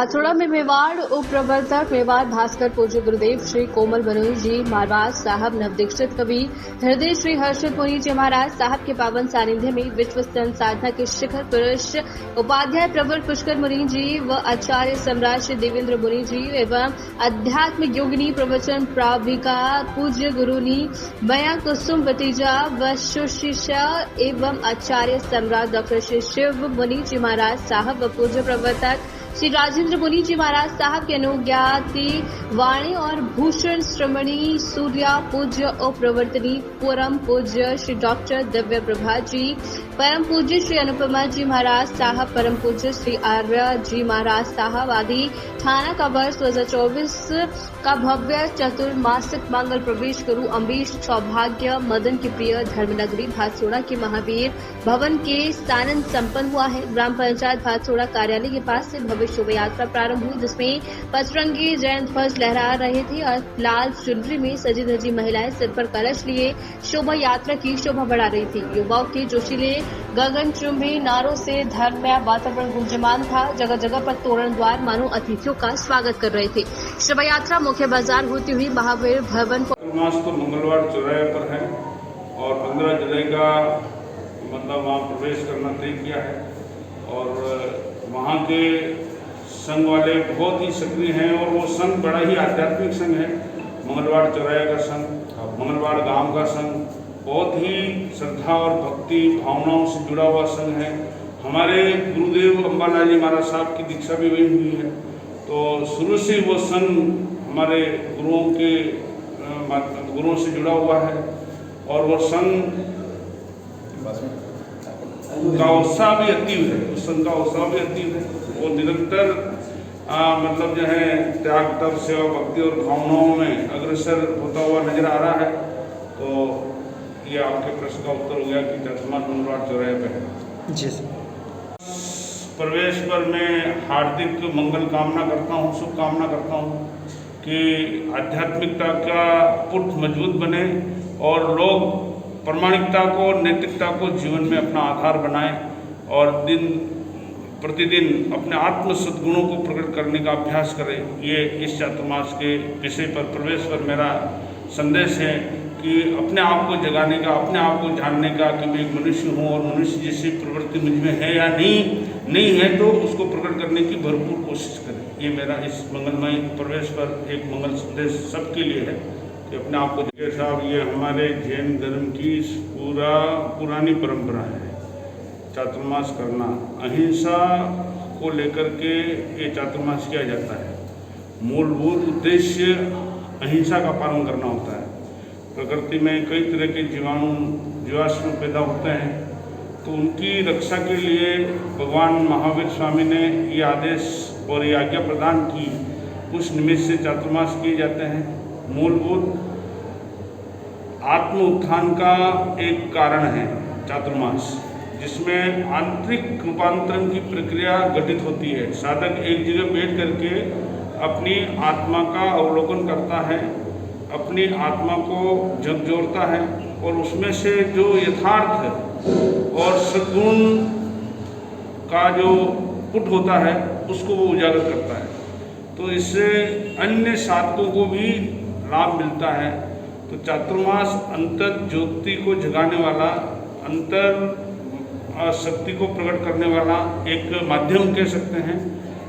भाथोड़ा में मेवाड़ उप प्रवर्तक मेवाड़ भास्कर पूज्य गुरुदेव श्री कोमल मनोज जी महाराज साहब नवदीक्षित कवि हृदय श्री हर्षित मुनि जी महाराज साहब के पावन सानिध्य में विश्व संत साधना के शिखर पुरुष उपाध्याय प्रवर पुष्कर मुनि जी व आचार्य सम्राट श्री देवेंद्र मुनि जी एवं अध्यात्म योगिनी प्रवचन प्राविका पूज्य गुरुनी बया कुसुम भतीजा व सुशिष्या एवं आचार्य सम्राट डॉक्टर श्री शिव मुनि जी महाराज साहब व पूज्य प्रवर्तक श्री राजेंद्र मुनि जी महाराज साहब के अनुज्ञाति वाणी और भूषण श्रमणी सूर्या पूज्य और प्रवर्तनी परम पूज्य श्री डॉक्टर दिव्य प्रभा जी, परम पूज्य श्री अनुपमा जी महाराज साहब, परम पूज्य श्री आर्य जी महाराज साहब आदि थाना का वर्ष 2024 का भव्य चतुर्मासिक मंगल प्रवेश गुरु अम्बीश सौभाग्य मदन की प्रिय धर्मनगरी भाथोड़ा के महावीर भवन के सानंद संपन्न हुआ है। ग्राम पंचायत भाथोड़ा कार्यालय के पास से भव्य शोभा यात्रा प्रारंभ हुई, जिसमें पचरंगी जयंत ध्वज लहरा रहे थे और लाल चुनरी में सजी धजी महिलाएं सिर पर कलश लिए शोभा यात्रा की शोभा बढ़ा रही थी। युवाओं के जोशीले गगनचुंबी नारों से धर्ममय वातावरण गुंजमान था। जगह जगह पर तोरण द्वार मानो अतिथियों का स्वागत कर रहे थे। शोभा यात्रा मुख्य बाजार होती हुई महावीर भवन तो मंगलवार चौराहे पर है और 15 जुलाई का मतलब वहाँ प्रवेश करना तय किया है और वहाँ के संघ वाले बहुत ही सक्रिय हैं और वो संघ बड़ा ही आध्यात्मिक संघ है। मंगलवार चौराहे का संघ, मंगलवार गांव का संघ बहुत ही श्रद्धा और भक्ति भावनाओं से जुड़ा हुआ संघ है। हमारे गुरुदेव अम्बालाल जी महाराज साहब की दीक्षा भी वही हुई है, तो शुरू से वो संघ हमारे गुरुओं से जुड़ा हुआ है और वो संघ का उत्साह भी अतीव है। उस संघ का उत्साह भी अतीव है। वो निरंतर मतलब जो है त्याग तप सेवा भक्ति और भावनाओं में अग्रसर होता हुआ नजर आ रहा है। तो ये आपके प्रश्न का उत्तर हो गया कि चतुर्मास मंगलवार चौराहे पे है जी सर। प्रवेश पर मैं हार्दिक मंगल कामना करता हूँ, शुभ कामना करता हूँ कि आध्यात्मिकता का पुट मजबूत बने और लोग प्रामाणिकता को नैतिकता को जीवन में अपना आधार बनाएं और दिन प्रतिदिन अपने आत्म सद्गुणों को प्रकट करने का अभ्यास करें। ये इस चातुर्मास के विषय पर प्रवेश पर मेरा संदेश है कि अपने आप को जगाने का, अपने आप को जानने का कि मैं एक मनुष्य हूँ और मनुष्य जैसी प्रवृत्ति मुझ में है या नहीं है तो उसको प्रकट करने की भरपूर कोशिश करें। ये मेरा इस मंगलमय प्रवेश पर एक मंगल संदेश सबके लिए है कि अपने आप को जगह साहब। ये हमारे जैन धर्म की पुरानी परंपरा है चातुर्मास करना। अहिंसा को लेकर के ये चातुर्मास किया जाता है। मूलभूत उद्देश्य अहिंसा का पालन करना होता है। प्रकृति में कई तरह के जीवाश्म पैदा होते हैं, तो उनकी रक्षा के लिए भगवान महावीर स्वामी ने ये आदेश और ये आज्ञा प्रदान की। उस निमित्त से चातुर्मास किए जाते हैं। मूलभूत आत्म उत्थान का एक कारण है चातुर्मास, जिसमें आंतरिक रूपांतरण की प्रक्रिया घटित होती है। साधक एक जगह बैठ करके अपनी आत्मा का अवलोकन करता है, अपनी आत्मा को झकझोरता है और उसमें से जो यथार्थ और सद्गुण का जो पुट होता है उसको वो उजागर करता है। तो इससे अन्य साधकों को भी लाभ मिलता है। तो चातुर्मास अंतर ज्योति को जगाने वाला, अंतर शक्ति को प्रकट करने वाला एक माध्यम कह सकते हैं।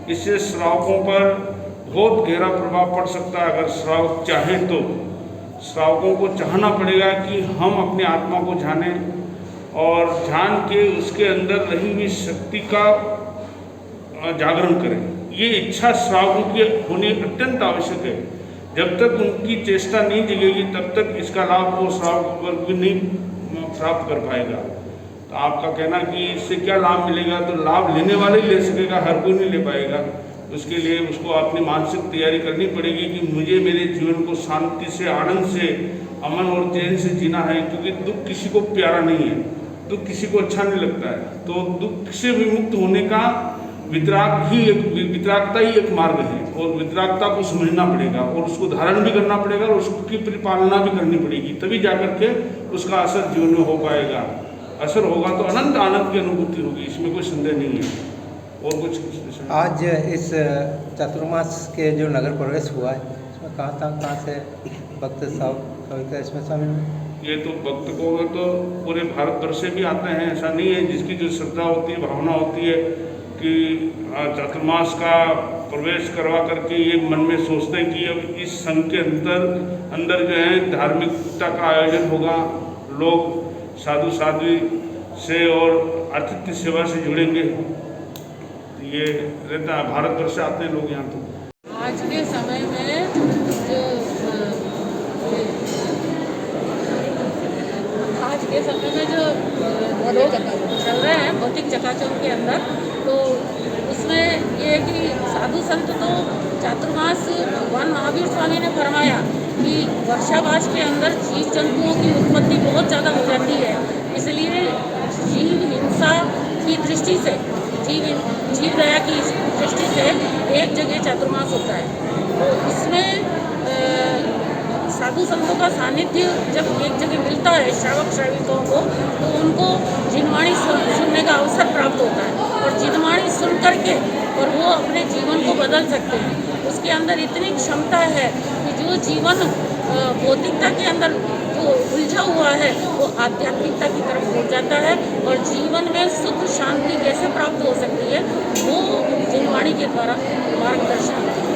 इससे श्रावकों पर बहुत गहरा प्रभाव पड़ सकता है। अगर श्रावक चाहे तो श्रावकों को चाहना पड़ेगा कि हम अपनी आत्मा को जानें और जान के उसके अंदर रही हुई शक्ति का जागरण करें। ये इच्छा श्रावकों की होनी अत्यंत आवश्यक है। जब तक उनकी चेष्टा नहीं जगेगी तब तक इसका लाभ वो श्रावक वर्ग भी नहीं प्राप्त कर पाएगा। तो आपका कहना कि इससे क्या लाभ मिलेगा, तो लाभ लेने वाले ही ले सकेगा, हर कोई नहीं ले पाएगा। उसके लिए उसको अपनी मानसिक तैयारी करनी पड़ेगी कि मुझे मेरे जीवन को शांति से, आनंद से, अमन और चैन से जीना है, क्योंकि दुख किसी को प्यारा नहीं है, दुख किसी को अच्छा नहीं लगता है। तो दुख से विमुक्त होने का वितरागता ही एक मार्ग है और वितरागता को समझना पड़ेगा और उसको धारण भी करना पड़ेगा और उसकी परिपालना भी करनी पड़ेगी, तभी जाकर के उसका असर जीवन में हो पाएगा। असर होगा तो अनंत आनंद की अनुभूति होगी, इसमें कोई संदेह नहीं है। और कुछ आज इस चातुर्मास के जो नगर प्रवेश हुआ है इसमें कहाँ से भक्त सविता इसमें शामिल हुए? ये तो भक्त को तो पूरे भारत वर्ष से भी आते हैं, ऐसा नहीं है। जिसकी जो श्रद्धा होती है, भावना होती है कि चातुर्मास का प्रवेश करवा करके ये मन में सोचते हैं कि अब इस संघ के अंदर जो है धार्मिकता का आयोजन होगा, लोग साधु साध्वी से और आतिथ्य सेवा से जुड़ेंगे। ये रहता है, भारत वर्ष से आते हैं लोग यहाँ। तो आज के समय में जो लोग चल रहे हैं भौतिक चकाचौंध के अंदर, तो उसमें ये है कि साधु संत तो चातुर्मास भगवान महावीर स्वामी ने फरमाया कि वर्षावास के अंदर जीव जंतुओं की उत्पत्ति बहुत ज़्यादा हो जाती है, इसलिए जीव हिंसा की दृष्टि से, जीव दया की दृष्टि से एक जगह चातुर्मास होता है। तो इसमें साधु संतों का सानिध्य जब एक जगह मिलता है श्रावक श्राविकों को, तो उनको जिनवाणी सुनने का अवसर प्राप्त होता है और जिनवाणी सुन करके और वो अपने जीवन को बदल सकते हैं। उसके अंदर इतनी क्षमता है कि जो जीवन भौतिकता के अंदर जो उलझा हुआ है वो आध्यात्मिकता की तरफ हो जाता है और जीवन में सुख शांति कैसे प्राप्त हो सकती है वो जिनवाणी के द्वारा मार्गदर्शन होता है।